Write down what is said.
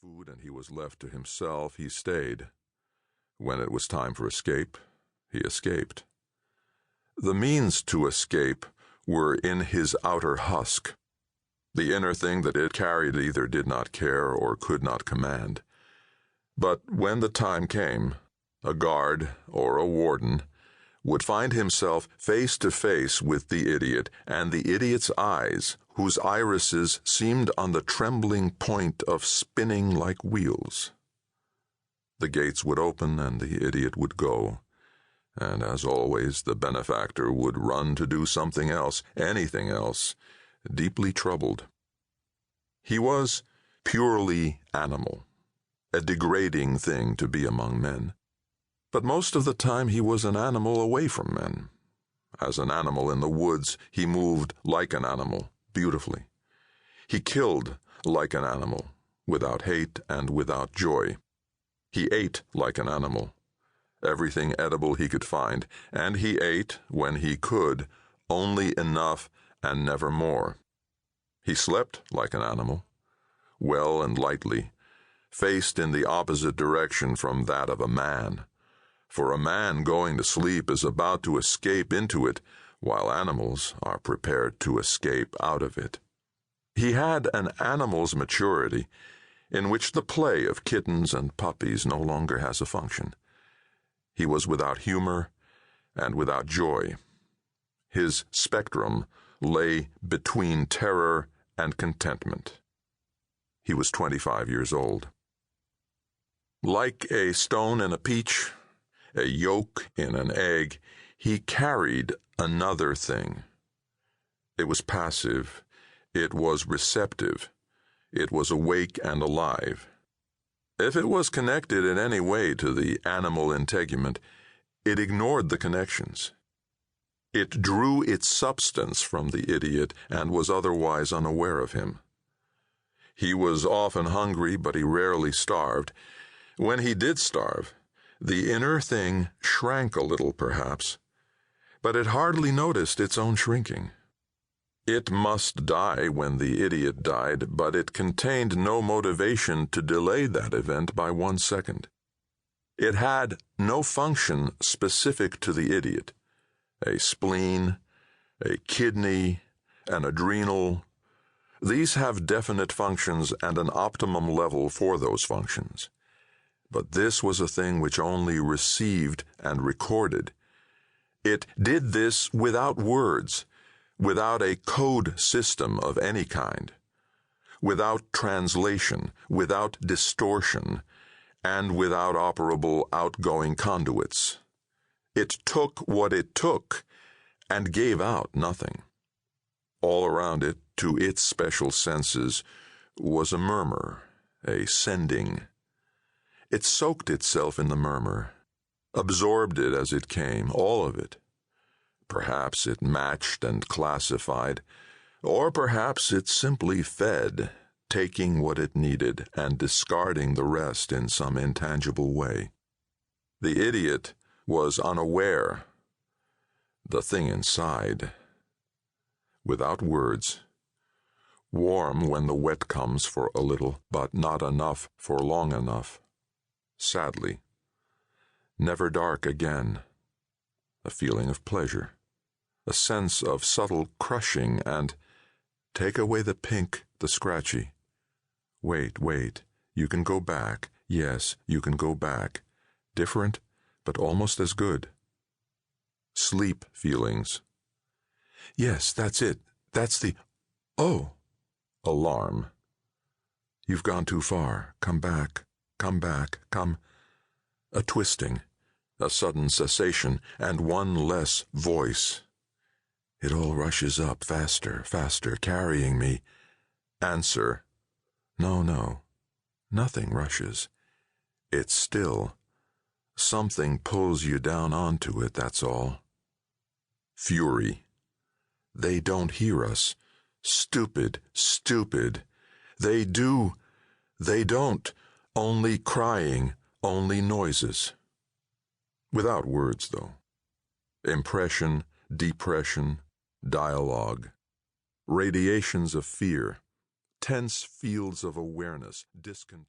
food and he was left to himself, he stayed. When it was time for escape, he escaped. The means to escape were in his outer husk. The inner thing that it carried either did not care or could not command. But when the time came, a guard or a warden would find himself face to face with the idiot, and the idiot's eyes, whose irises seemed on the trembling point of spinning like wheels. The gates would open and the idiot would go, and as always the benefactor would run to do something else, anything else, deeply troubled. He was purely animal, a degrading thing to be among men. But most of the time he was an animal away from men. As an animal in the woods, he moved like an animal, beautifully. He killed like an animal, without hate and without joy. He ate like an animal, everything edible he could find, and he ate, when he could, only enough and never more. He slept like an animal, well and lightly, faced in the opposite direction from that of a man. For a man going to sleep is about to escape into it, while animals are prepared to escape out of it. He had an animal's maturity, in which the play of kittens and puppies no longer has a function. He was without humor and without joy. His spectrum lay between terror and contentment. He was 25 years old. Like a stone in a peach, a yolk in an egg, he carried another thing. It was passive, it was receptive, it was awake and alive. If it was connected in any way to the animal integument, it ignored the connections. It drew its substance from the idiot and was otherwise unaware of him. He was often hungry, but he rarely starved. When he did starve, the inner thing shrank a little, perhaps, but it hardly noticed its own shrinking. It must die when the idiot died, but it contained no motivation to delay that event by 1 second. It had no function specific to the idiot. A spleen, a kidney, an adrenal. These have definite functions and an optimum level for those functions. But this was a thing which only received and recorded. It did this without words, without a code system of any kind, without translation, without distortion, and without operable outgoing conduits. It took what it took and gave out nothing. All around it, to its special senses, was a murmur, a sending. It soaked itself in the murmur, absorbed it as it came, all of it. Perhaps it matched and classified, or perhaps it simply fed, taking what it needed and discarding the rest in some intangible way. The idiot was unaware. The thing inside, without words, warm when the wet comes for a little, but not enough for long enough. Sadly, never dark again. A feeling of pleasure, a sense of subtle crushing, and take away the pink, the scratchy. Wait, you can go back. Yes, you can go back. Different, but almost as good. Sleep feelings. Yes, that's it. That's the, oh, alarm. You've gone too far. Come back. Come. A twisting, a sudden cessation, and one less voice. It all rushes up, faster, carrying me. Answer. No, nothing rushes. It's still. Something pulls you down onto it, that's all. Fury. They don't hear us. Stupid. They do. They don't. Only crying, only noises. Without words, though. Impression, depression, dialogue. Radiations of fear, tense fields of awareness, discontent.